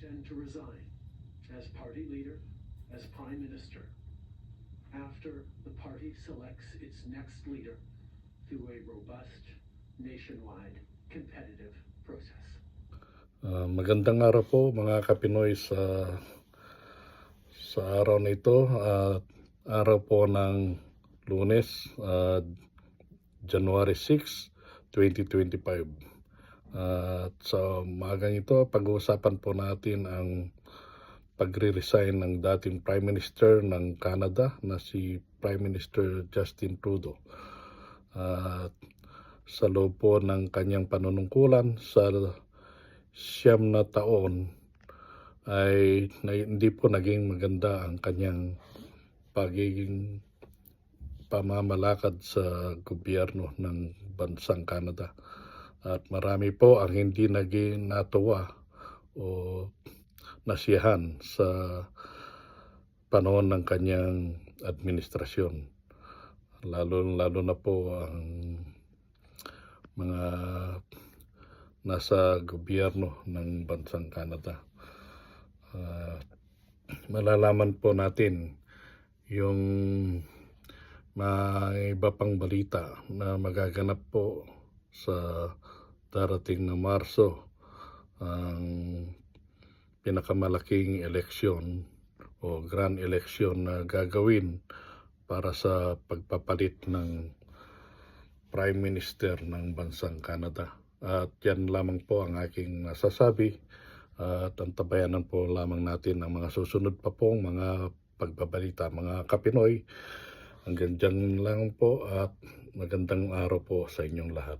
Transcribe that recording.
intend to resign as party leader, as prime minister, after the party selects its next leader through a robust, nationwide, competitive process. Magandang araw po mga Kapinoy sa araw na ito, araw po ng Lunes, January 6, 2025. At sa umagang ito, pag-uusapan po natin ang pagre-resign ng dating Prime Minister ng Canada na si Prime Minister Justin Trudeau. Sa loob po ng kanyang panunungkulan sa 9 na taon ay hindi po naging maganda ang kanyang pagiging pamamalakad sa gobyerno ng bansang Canada. At marami po ang hindi naging natuwa o nasiyahan sa panahon ng kanyang administrasyon. Lalo na po ang mga nasa gobyerno ng bansang Canada. Malalaman po natin yung may iba pang balita na magaganap po sa darating na Marso, ang pinakamalaking eleksyon o grand eleksyon na gagawin para sa pagpapalit ng Prime Minister ng bansang Canada. At yan lamang po ang aking nasasabi, at antabayanan po lamang natin ang mga susunod pa pong mga pagbabalita mga Kapinoy. Hanggang dyan lang po at magandang araw po sa inyong lahat.